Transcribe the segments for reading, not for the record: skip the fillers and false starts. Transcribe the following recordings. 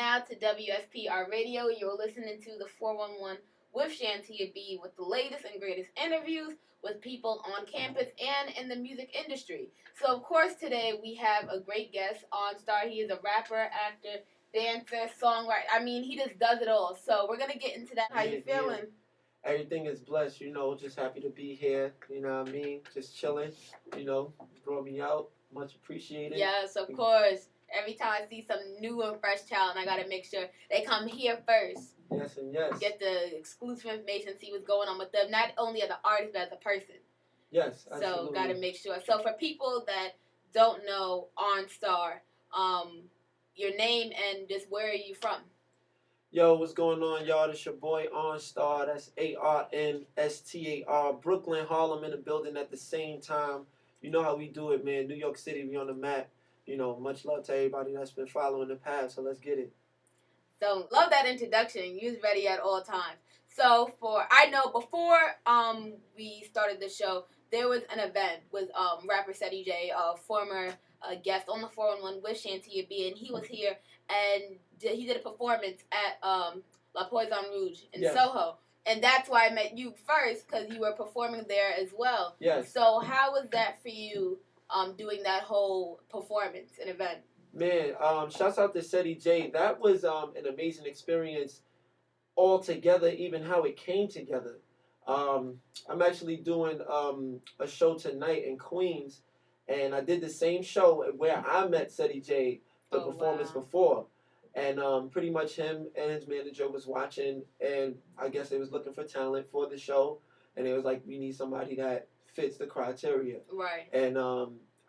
now to W.F.F.L.E Radio. You're listening to the 411 with Shantia B with the latest and greatest interviews with people on campus and in the music industry. So, of course, today we have a great guest, Arnstar. He is a rapper, actor, dancer, songwriter. I mean, he just does it all. So, we're going to get into that. How you feeling? Everything is blessed, just happy to be here, you know what I mean? Just chilling, brought me out. Much appreciated. Yes, of course. Every time I see some new and fresh talent, I gotta make sure they come here first. Yes and yes. Get the exclusive information, see what's going on with them, not only as an artist, but as a person. Yes, absolutely. So, gotta make sure. So, for people that don't know Arnstar, your name and just where are you from? Yo, what's going on, y'all? It's your boy Arnstar. That's Arnstar. Brooklyn, Harlem in the building at the same time. You know how we do it, man. New York City, we on the map. Much love to everybody that's been following the path, so let's get it. So, love that introduction. You was ready at all times. So, I know before we started the show, there was an event with rapper Seti J, a former guest on the 411 with Shantia B, and he was here, and he did a performance at La Poisson Rouge in Soho. And that's why I met you first, because you were performing there as well. Yes. So how was that for you, doing that whole performance and event? Man, shouts out to Seti J. That was an amazing experience altogether, even how it came together. I'm actually doing a show tonight in Queens, and I did the same show where I met Seti J the performance before. And pretty much him and his manager was watching, and I guess they was looking for talent for the show, and they was like, we need somebody that fits the criteria. Right. And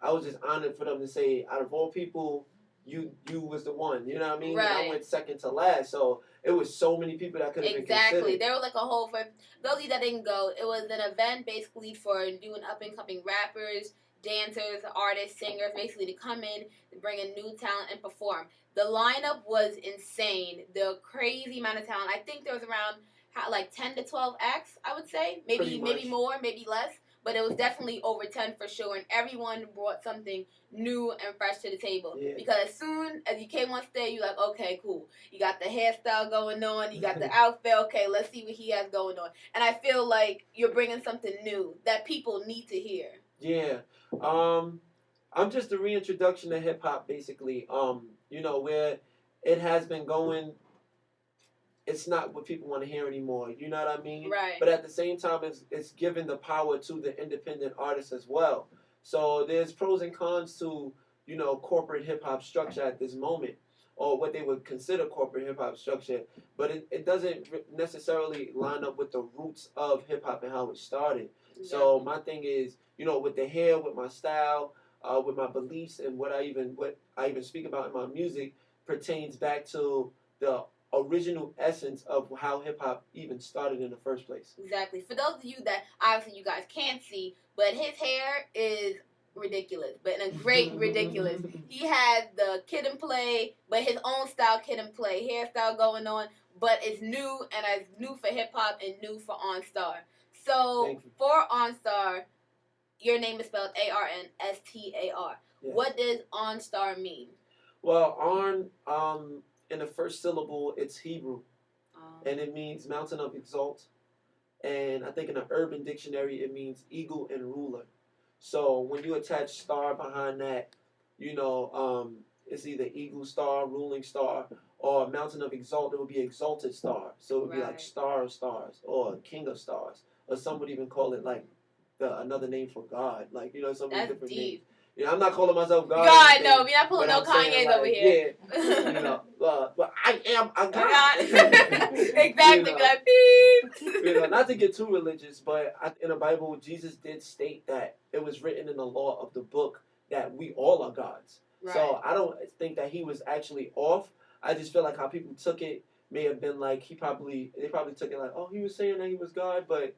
I was just honored for them to say, out of all people, you was the one. You know what I mean? Right. And I went second to last, so it was so many people that could have been considered. Exactly. There were like a whole, for those of you that didn't go, it was an event basically for new and up-and-coming rappers, dancers, artists, singers, basically to come in, to bring in new talent and perform. The lineup was insane. The crazy amount of talent. I think there was around like 10 to 12 acts, I would say. Maybe more, maybe less. But it was definitely over 10 for sure. And everyone brought something new and fresh to the table. Yeah. Because as soon as you came on stage, you're like, okay, cool. You got the hairstyle going on. You got the outfit. Okay, let's see what he has going on. And I feel like you're bringing something new that people need to hear. Yeah. I'm just a reintroduction to hip-hop, basically. Where it has been going, it's not what people want to hear anymore. You know what I mean? Right. But at the same time, it's giving the power to the independent artists as well. So there's pros and cons to, corporate hip-hop structure at this moment, or what they would consider corporate hip-hop structure. But it doesn't necessarily line up with the roots of hip-hop and how it started. Yeah. So my thing is, with the hair, with my style, with my beliefs, and what I even speak about in my music pertains back to the original essence of how hip-hop even started in the first place. Exactly. For those of you that obviously you guys can't see, but his hair is ridiculous, but in a great ridiculous. He has the Kid and Play, but his own style Kid and Play hairstyle going on, but it's new, and it's new for hip-hop and new for Arnstar. So for Arnstar, your name is spelled Arnstar. Yeah. What does Arnstar mean? Well, Arn, in the first syllable, it's Hebrew. And it means mountain of exalt. And I think in an urban dictionary, it means eagle and ruler. So when you attach star behind that, it's either eagle star, ruling star, or mountain of exalt, it would be exalted star. So it would be like star of stars, or king of stars. Or some would even call it like another name for God. Like, so many different names. I'm not calling myself God. God, no, we're not pulling no Kanye's over here. Yeah, but I am a God. Exactly, like beep. Not to get too religious, but in the Bible, Jesus did state that it was written in the law of the book that we all are gods. Right. So I don't think that he was actually off. I just feel like how people took it may have been like they probably took it like, oh, he was saying that he was God, but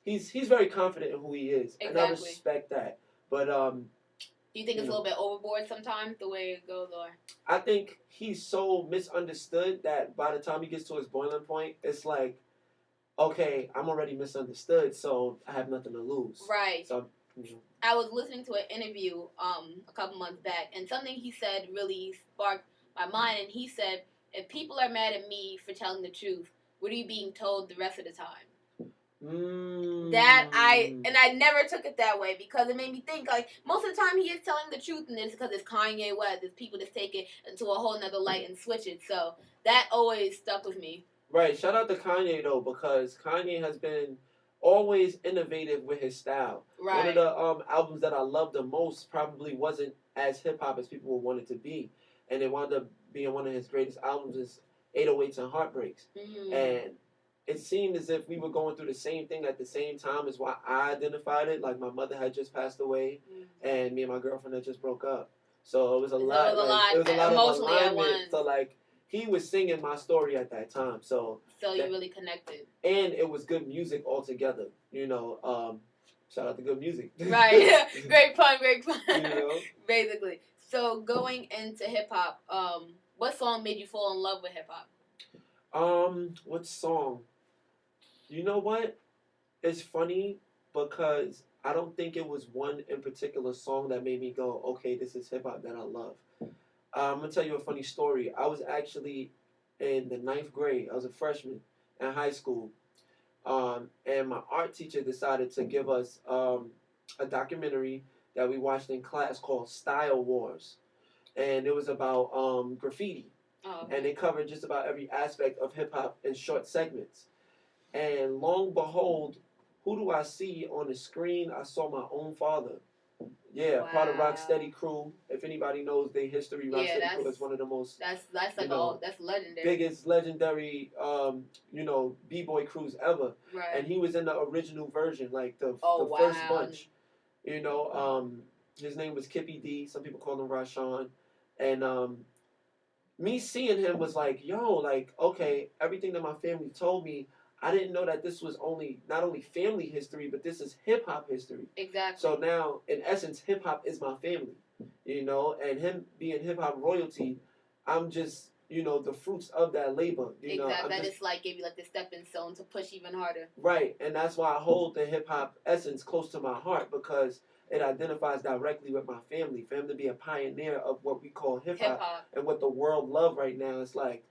he's very confident in who he is, and I respect that. But do you think it's a little bit overboard sometimes the way it goes, or? I think he's so misunderstood that by the time he gets to his boiling point, it's like, okay, I'm already misunderstood, so I have nothing to lose. Right. So. I was listening to an interview a couple months back, and something he said really sparked my mind, and he said, if people are mad at me for telling the truth, what are you being told the rest of the time? That I never took it that way, because it made me think, like, most of the time he is telling the truth, and it's because it's Kanye West. There's people that take it into a whole nother light and switch it. So that always stuck with me. Right. Shout out to Kanye though, because Kanye has been always innovative with his style. Right. One of the albums that I love the most probably wasn't as hip hop as people would want it to be, and it wound up being one of his greatest albums is 808s and Heartbreaks. Mm-hmm. And it seemed as if we were going through the same thing at the same time, is why I identified it. Like, my mother had just passed away, and me and my girlfriend had just broke up. So it was a lot. It was a lot of alignment. So like, he was singing my story at that time. So you really connected. And it was good music altogether. You know, shout out to good music. Right. Great pun. You know? Basically. So going into hip hop, what song made you fall in love with hip hop? What song? You know what? It's funny because I don't think it was one in particular song that made me go, okay, this is hip hop that I love. I'm gonna tell you a funny story. I was actually in the 9th grade. I was a freshman in high school, and my art teacher decided to give us a documentary that we watched in class called Style Wars, and it was about graffiti. Oh, okay. And it covered just about every aspect of hip hop in short segments. And long behold, who do I see on the screen? I saw my own father. Yeah, wow. Part of Rocksteady crew. If anybody knows their history, Rocksteady crew is one of the most that's like that's legendary. Biggest legendary b-boy crews ever. Right. And he was in the original version, like the first bunch. You know, his name was Kippy D. Some people call him Rashawn. And me seeing him was like, yo, like, okay, everything that my family told me, I didn't know that this was not only family history, but this is hip hop history. Exactly. So now, in essence, hip hop is my family, you know, and him being hip hop royalty, I'm just, you know, the fruits of that labor. You know, that just like gave you like the stepping stone to push even harder. Right, and that's why I hold the hip hop essence close to my heart, because it identifies directly with my family. For him to be a pioneer of what we call hip hop and what the world love right now, it's like,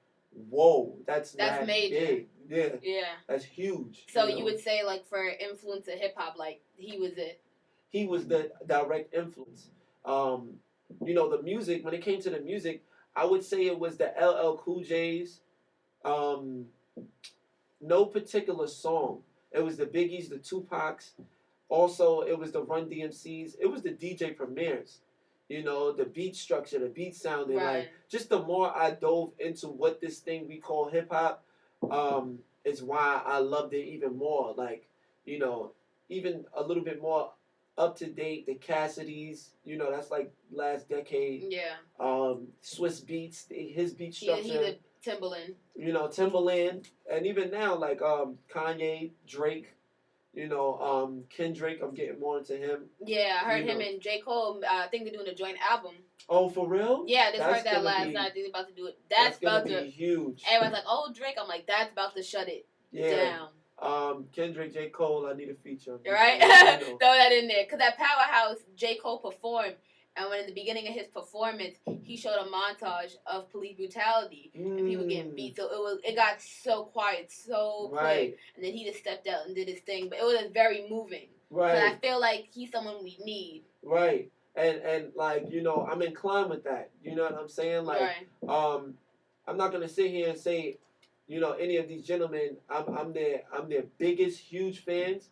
whoa, that's major. Big. Yeah. Yeah. That's huge. So you would say, like, for influence of hip hop, like, he was it. He was the direct influence. You know, the music, when it came to the music, I would say it was the LL Cool J's. No particular song. It was the Biggies, the Tupacs. Also, it was the Run DMCs. It was the DJ Premiers. You know, the beat structure, the beat sounding. Right. Like, just the more I dove into what this thing we call hip hop, is why I loved it even more. Like, you know, even a little bit more up to date. The Cassidys, you know, that's like last decade. Yeah. Swiss Beats, his beat structure. He the Timbaland. You know, Timbaland, and even now, like Kanye, Drake. You know, Kendrick, I'm getting more into him. Yeah, I heard him and J. Cole, I think they're doing a joint album. Oh, for real? Yeah, I just heard that last night. They're about to do it. That's about to be huge. Everyone's like, oh, Drake. I'm like, that's about to shut it down. Kendrick, J. Cole, I need a feature. Right? Throw that in there. Because that Powerhouse, J. Cole performed. And when in the beginning of his performance, he showed a montage of police brutality and people getting beat. So it got so quiet, so quick. And then he just stepped out and did his thing. But it was very moving. Right. So I feel like he's someone we need. Right. And like, you know, I'm inclined with that. You know what I'm saying? Like, I'm not gonna sit here and say, you know, any of these gentlemen, I'm their biggest, huge fans,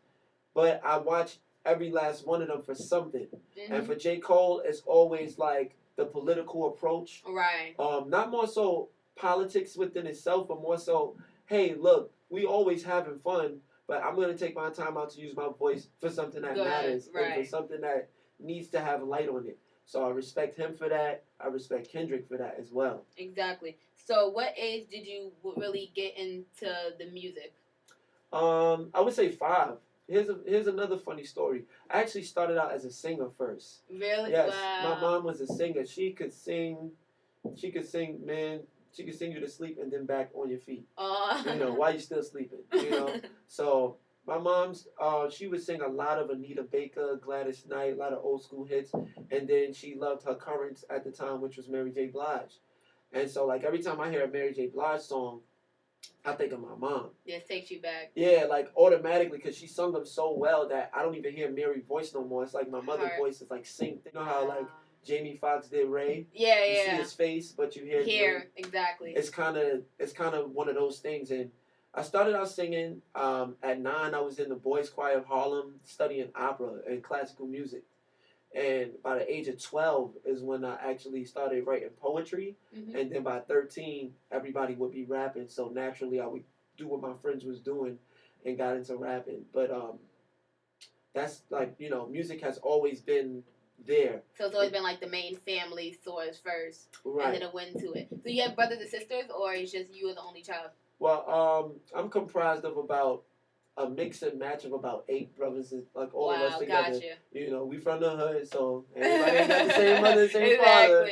but I watch every last one of them for something. Mm-hmm. And for J. Cole, it's always like the political approach. Right. Not more so politics within itself, but more so, hey, look, we always having fun, but I'm going to take my time out to use my voice for something that matters and for something that needs to have light on it. So I respect him for that. I respect Kendrick for that as well. Exactly. So what age did you really get into the music? I would say 5. Here's another funny story. I actually started out as a singer first. Really? Yes. Wow. My mom was a singer. She could sing, man. She could sing you to sleep and then back on your feet. You know, while you're still sleeping. You know? So my mom's, she would sing a lot of Anita Baker, Gladys Knight, a lot of old school hits. And then she loved her currents at the time, which was Mary J. Blige. And so, like, every time I hear a Mary J. Blige song, I think of my mom. Yeah, it takes you back. Yeah, like, automatically, because she sung them so well that I don't even hear Mary's voice no more. It's like my mother's voice is, like, synced. You know how, like, Jamie Foxx did Ray? Yeah, you see his face, but you hear Ray. Exactly. It's kind of one of those things. And I started out singing. At 9, I was in the boys' choir of Harlem studying opera and classical music. And by the age of 12 is when I actually started writing poetry. Mm-hmm. And then by 13, everybody would be rapping. So naturally, I would do what my friends was doing and got into rapping. But that's like, music has always been there. So it's always been like the main family source first. Right. And then it went to it. So you have brothers and sisters, or it's just you as the only child? Well, I'm comprised of about a mix and match of about 8 brothers, like all of us together. Gotcha. We from the hood, so everybody ain't got the same mother, the same father.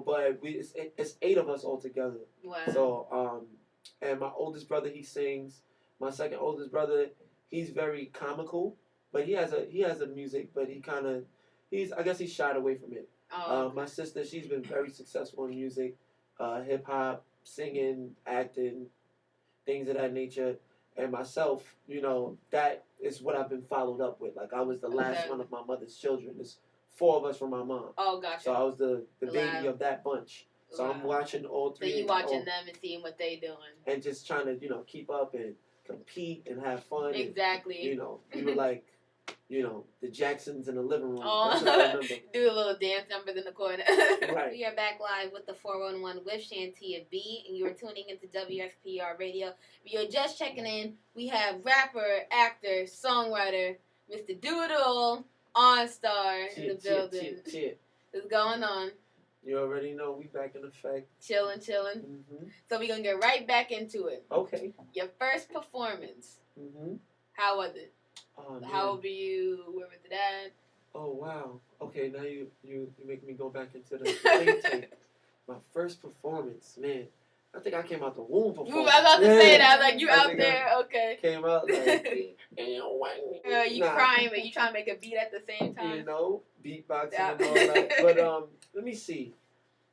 But it's 8 of us all together. Wow. So, and my oldest brother, he sings. My second oldest brother, he's very comical, but he has a music, but I guess he's shied away from it. Oh, okay. My sister, she's been very successful in music, hip hop, singing, acting, things of that nature. And myself, that is what I've been followed up with. Like, I was the last one of my mother's children. There's 4 of us from my mom. Oh, gotcha. So I was the baby of that bunch. So I'm watching all 3. So you watching them and seeing what they doing. And just trying to, keep up and compete and have fun. Exactly. And, we were like, the Jacksons in the living room. Oh, that's what I remember. Do a little dance numbers in the corner. Right. We are back live with the 411 with Shantia B, and you are tuning into WSPR Radio. If you're just checking in, we have rapper, actor, songwriter, Mr. Do-It-All, Arnstar in the building. What's going on? You already know we back in effect. Chilling. Mm-hmm. So we're going to get right back into it. Okay. Your first performance. Mm-hmm. How was it? Oh, how old were you? Where was it at? Oh, wow. Okay, now you make me go back into the think tank. My first performance, man. I think I came out the womb performance. I was about to say that. Like, you out there, okay. Came out like... you crying, but you trying to make a beat at the same time? Beatboxing and all that. But, let me see.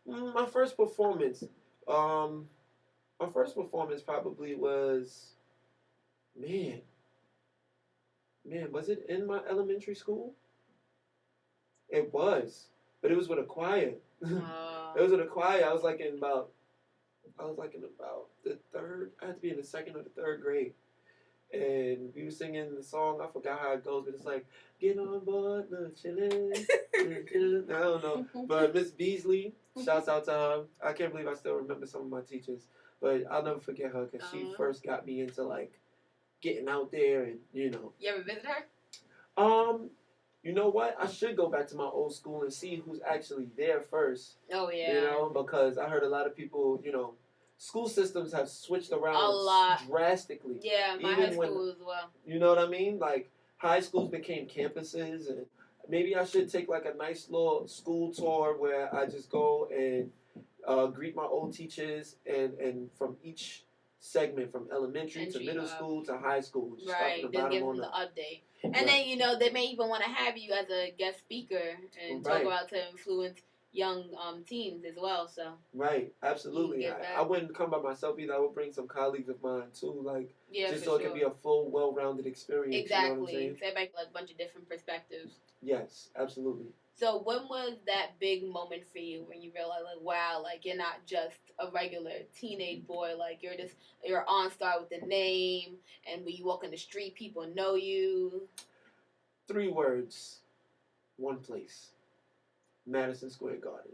My first performance. My first performance probably was... Man, was it in my elementary school? It was, but it was with a choir. It was with a choir. I was like in about the third. I had to be in the 2nd or the 3rd grade, and we were singing the song. I forgot how it goes, but it's like, "Get on board, the chillin'." I don't know, but Miss Beasley, shouts out to her. I can't believe I still remember some of my teachers, but I'll never forget her because she first got me into like getting out there and You ever visit her? You know what? I should go back to my old school and see who's actually there first. Oh yeah. Because I heard a lot of people. School systems have switched around a lot drastically. Yeah, my high school as well. You know what I mean? Like high schools became campuses, and maybe I should take like a nice little school tour where I just go and greet my old teachers and from each segment from elementary to middle school to high school. Right, just give them the update. And then, they may even want to have you as a guest speaker and talk about to influence young teens as well. So right, absolutely. I wouldn't come by myself either. I would bring some colleagues of mine too, like just so it can be a full, well-rounded experience. Exactly. You know what I'm saying? So like a bunch of different perspectives. Yes, absolutely. So when was that big moment for you when you realized, like, wow, like you're not just a regular teenage boy, like you're Arnstar with the name, and when you walk in the street, people know you? 3 words, 1 place, Madison Square Garden.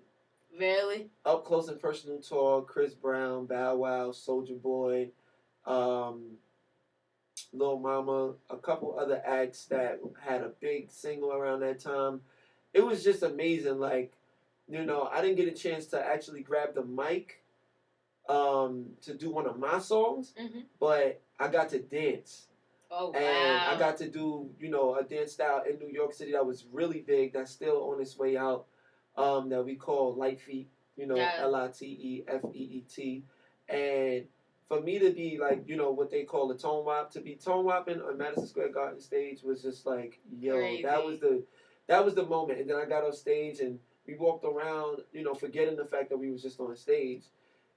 Really? Up close and personal tour, Chris Brown, Bow Wow, Soulja Boy, Lil Mama, a couple other acts that had a big single around that time. It was just amazing. Like, I didn't get a chance to actually grab the mic to do one of my songs, but I got to dance. Oh, wow. And I got to do, a dance style in New York City that was really big, that's still on its way out, that we call Light Feet, Litefeet. And for me to be like, what they call a tone wop, to be tone wopping on Madison Square Garden stage was just like, yo, crazy. that was the moment. And then I got on stage and we walked around, you know, forgetting the fact that we was just on stage.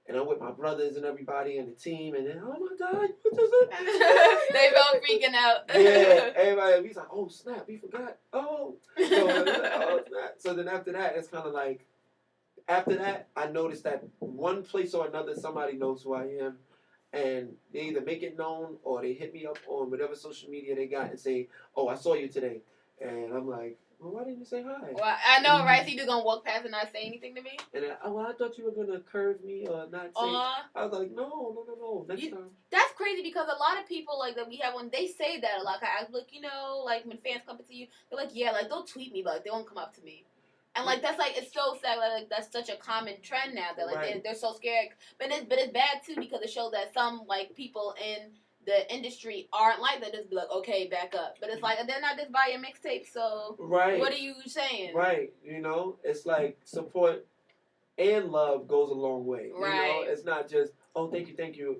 And I'm with my brothers and everybody and the team, and then, oh my God, what is it? They both freaking out. Yeah, everybody, he's like, oh snap, we forgot. Oh. So, oh snap. So then after that, it's kind of like, after that, I noticed that one place or another, somebody knows who I am. And they either make it known or they hit me up on whatever social media they got and say, oh, I saw you today. And I'm like, well, why didn't you say hi? Well, I know, right? So you're going to walk past and not say anything to me? And then, oh, well, I thought you were going to curve me or not say. I was like, no, next time. That's crazy because a lot of people, like, that we have when they say that a lot. I ask, like, you know, like, when fans come to you, they're like, yeah, like, they'll tweet me, but like, they won't come up to me. And, like, that's, like, it's so sad. Like, that's such a common trend now that, like, right. they're so scared. But it's bad, too, because it shows that some, like, people in the industry aren't like that. Just be like, okay, back up. But it's like, they're not just buying mixtapes, so right. What are you saying? Right. You know, it's like support and love goes a long way. Right. You know, it's not just, oh, thank you,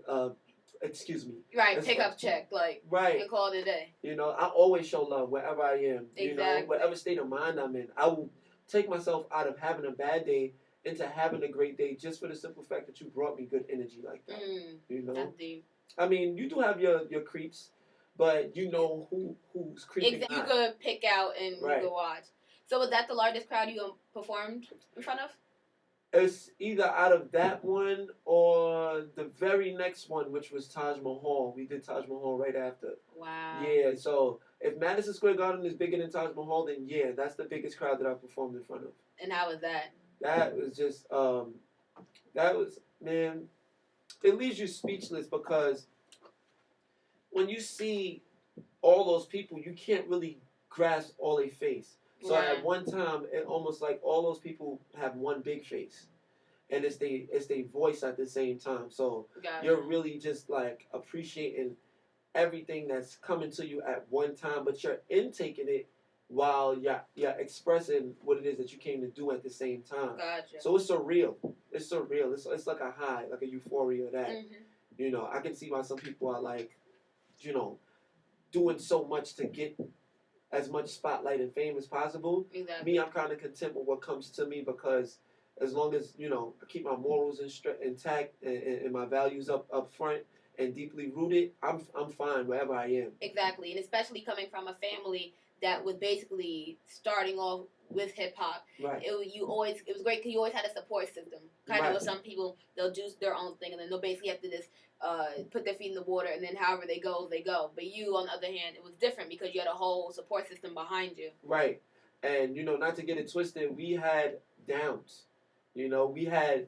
excuse me. Right, it's pick like, up check, like, right. and call it a day. You know, I always show love wherever I am. Exactly. You know, whatever state of mind I'm in. I will take myself out of having a bad day into having a great day just for the simple fact that you brought me good energy like that. You know? That's deep. I mean, you do have your creeps, but you know who's creeping. Exactly. You could pick out and right. you could watch. So was that the largest crowd you performed in front of? It's either out of that one or the very next one, which was Taj Mahal. We did Taj Mahal right after. Wow. Yeah, so if Madison Square Garden is bigger than Taj Mahal, then yeah, that's the biggest crowd that I performed in front of. And how was that? That was just, man, it leaves you speechless because when you see all those people, you can't really grasp all they face. So right. At one time, it almost like all those people have one big face, and it's they voice at the same time. So you're really just like appreciating everything that's coming to you at one time, but you're intaking it while you're expressing what it is that you came to do at the same time. Gotcha. So it's surreal. It's surreal. It's like a high, like a euphoria that you know. I can see why some people are like, you know, doing so much to get as much spotlight and fame as possible. Exactly. Me, I'm kind of content with what comes to me because as long as, you know, I keep my morals intact and my values up front and deeply rooted, I'm fine wherever I am. Exactly, and especially coming from a family that was basically starting off with hip hop. Right. It was great because you always had a support system. Kind of with some people, they'll do their own thing and then they'll basically have to just put their feet in the water and then however they go, they go. But you, on the other hand, it was different because you had a whole support system behind you. Right. And, you know, not to get it twisted, we had downs. You know, we had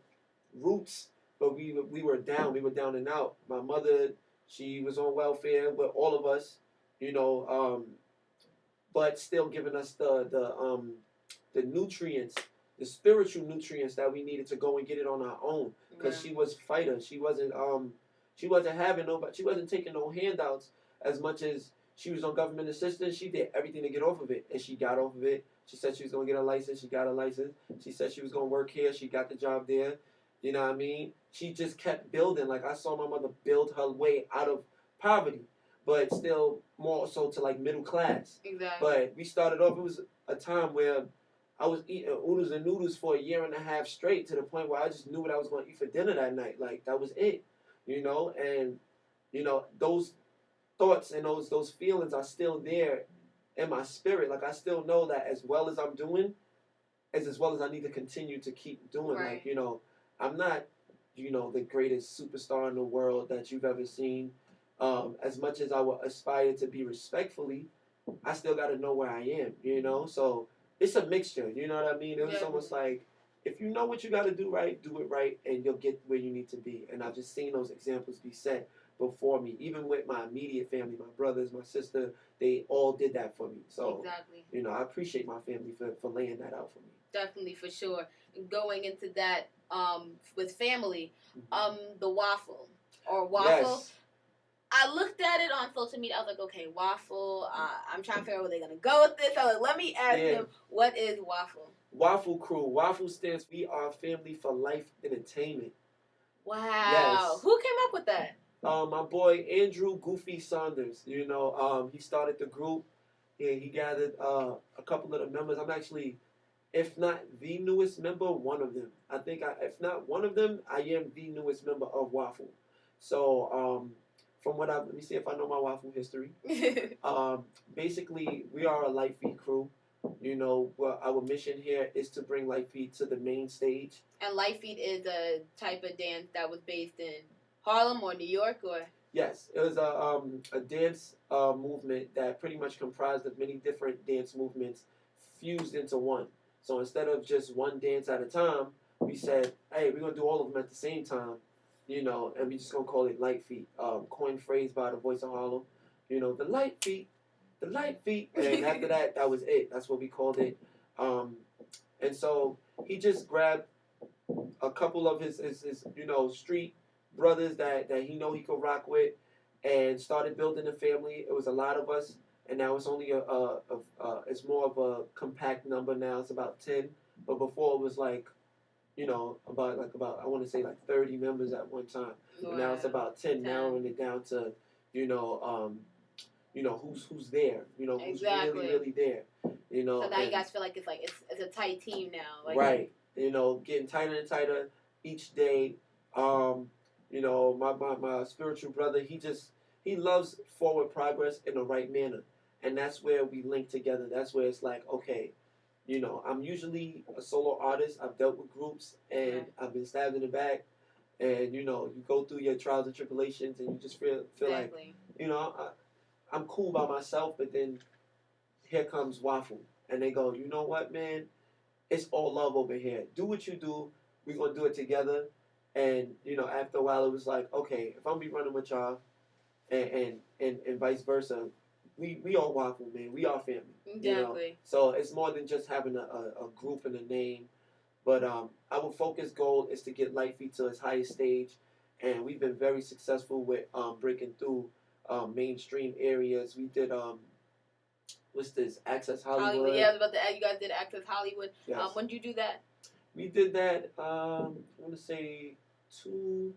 roots, but we were down. We were down and out. My mother, she was on welfare with all of us, you know, but still giving us the nutrients, the spiritual nutrients that we needed to go and get it on our own. Because she was a fighter. She wasn't having nobody. She wasn't taking no handouts as much as she was on government assistance. She did everything to get off of it, and she got off of it. She said she was gonna get a license. She got a license. She said she was gonna work here. She got the job there. You know what I mean? She just kept building. Like I saw my mother build her way out of poverty, but still more so to like middle class. Exactly. But we started off. It was a time where I was eating oodles and noodles for a year and a half straight to the point where I just knew what I was going to eat for dinner that night. Like, that was it, you know? And, you know, those thoughts and those feelings are still there in my spirit. Like, I still know that as well as I'm doing, as well as I need to continue to keep doing. Right. Like, you know, I'm not, you know, the greatest superstar in the world that you've ever seen. As much as I would aspire to be respectfully, I still got to know where I am, you know? So it's a mixture, you know what I mean? It was almost like, if you know what you got to do it right, and you'll get where you need to be. And I've just seen those examples be set before me. Even with my immediate family, my brothers, my sister, they all did that for me. So, you know, I appreciate my family for laying that out for me. Definitely, for sure. Going into that with family, the W.A.F.L.E or W.A.F.L.E. Yes. I looked at it on social media. I was like, okay, W.A.F.L.E. I'm trying to figure out where they're going to go with this. I was like, let me ask them, what is W.A.F.L.E? W.A.F.L.E crew. W.A.F.L.E stands for We Are Family for Life Entertainment. Wow. Yes. Who came up with that? My boy Andrew Goofy Saunders. You know, he started the group. Yeah, he gathered a couple of the members. I'm actually if not the newest member, one of them. I think, if not one of them, I am the newest member of W.A.F.L.E. So, from what let me see if I know my W.A.F.L.E history. Um, Basically, we are a light feet crew. Well, our mission here is to bring light feet to the main stage. And light feet is a type of dance that was based in Harlem or New York, or Yes, it was a dance movement that pretty much comprised of many different dance movements fused into one. So instead of just one dance at a time, we said, hey, we're gonna do all of them at the same time, and we just gonna call it light feet. Coined phrase by the Voice of Harlem. The light feet, the light feet, and after that, that was it. That's what we called it. And so he just grabbed a couple of his street brothers that he know he could rock with, and started building a family. It was a lot of us, and now it's only it's more of a compact number now. It's about 10, but before it was like, about I want to say like 30 members at one time. Wow. And now it's about 10, narrowing it down to, who's there, who's exactly. really there, So now you guys feel like it's a tight team now, like, right? Getting tighter and tighter each day. My spiritual brother, he loves forward progress in the right manner, and that's where we link together. That's where it's like, okay, I'm usually a solo artist. I've dealt with groups, and right. I've been stabbed in the back, and you go through your trials and tribulations, and you just feel exactly. like, I'm cool by myself, but then here comes W.A.F.L.E, and they go, you know what, man, it's all love over here. Do what you do. We're gonna do it together. And after a while, it was like, okay, if I'm be running with y'all, and vice versa, we all W.A.F.L.E, man. We are family. Exactly. So it's more than just having a group and a name. But our focus goal is to get Light Feet to its highest stage, and we've been very successful with breaking through mainstream areas. We did what's this? Access Hollywood. Yeah, I was about to add. You guys did Access Hollywood. Yes. When did you do that? We did that. I want to say 2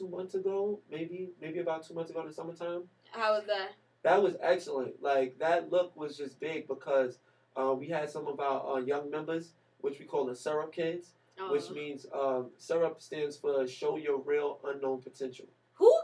months ago, maybe about 2 months ago in the summertime. How was that? That was excellent. Like, that look was just big because we had some of our young members, which we call the Syrup Kids, which means Syrup stands for Show Your Real Unknown Potential. You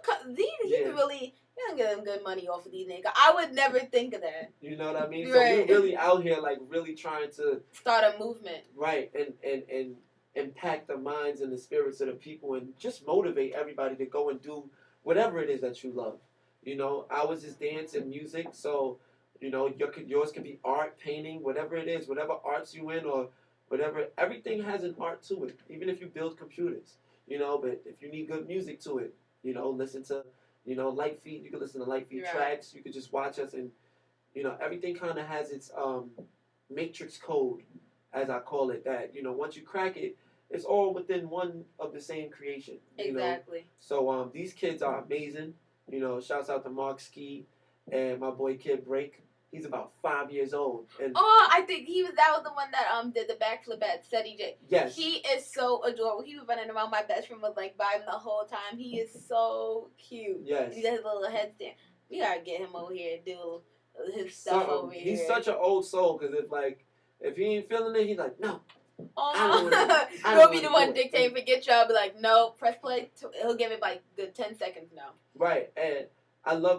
don't get them good money off of these niggas. I would never think of that. You know what I mean? Right. So we're really out here, like, really trying to start a movement. Right, and impact the minds and the spirits of the people, and just motivate everybody to go and do whatever it is that you love. Ours is dance and music, so yours could be art, painting, whatever it is, whatever arts you in, or whatever. Everything has an art to it. Even if you build computers, but if you need good music to it, listen to Light Feet. You can listen to Light Feet tracks. You could just watch us, and everything kind of has its matrix code, as I call it. That once you crack it, it's all within one of the same creation. Exactly. So these kids are amazing. Shouts out to Mark Ski and my boy Kid Break. He's about 5 years old. And I think that was the one that did the backflip at Steady J. Yes. He is so adorable. He was running around. My best friend was like vibing the whole time. He is so cute. Yes. He does his little headstand. We gotta get him over here and do his stuff over here. He's such an old soul, because if he ain't feeling it, he's like, no. He'll be the one dictating, forget y'all, be like, no, press play. He'll give it like the 10 seconds now. Right, and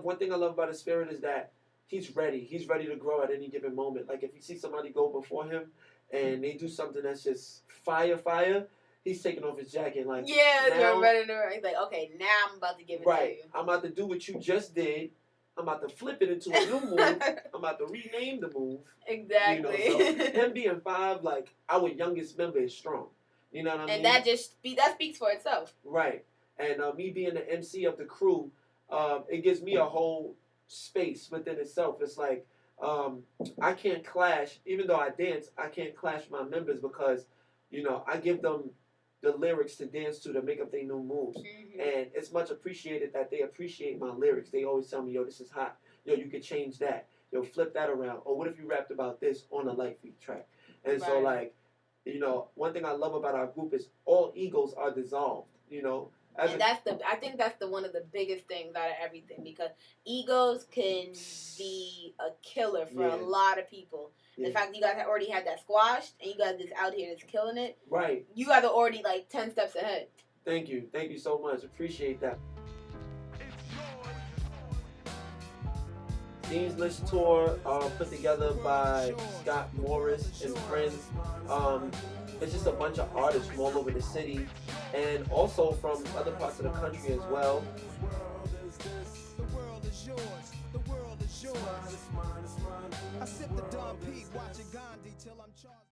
one thing I love about his spirit is that he's ready. He's ready to grow at any given moment. Like, if you see somebody go before him and they do something that's just fire, he's taking off his jacket. Like, you're ready to. He's like, okay, now I'm about to give it to you. I'm about to do what you just did. I'm about to flip it into a new move. I'm about to rename the move. Exactly. So him being 5, like, our youngest member is strong. You know what I mean? And that speaks for itself. Right. And me being the MC of the crew, it gives me a whole space within itself. It's like, I can't clash, even though I dance, I can't clash my members, because, I give them the lyrics to dance to make up their new moves. Mm-hmm. And it's much appreciated that they appreciate my lyrics. They always tell me, yo, this is hot. Yo, you could change that. Yo, flip that around. Or what if you rapped about this on a Light Feet track? And so, like, one thing I love about our group is all egos are dissolved, And I think that's one of the biggest things out of everything, because egos can be a killer for a lot of people. The fact that you guys already had that squashed and you guys just out here just killing it. Right. You guys are already like 10 steps ahead. Thank you so much. Appreciate that. Dean's List Tour, put together by Scott Morris and friends. It's just a bunch of artists from all over the city and also from other parts of the country as well. I sip the Dom P, watching Gandhi till I'm charged.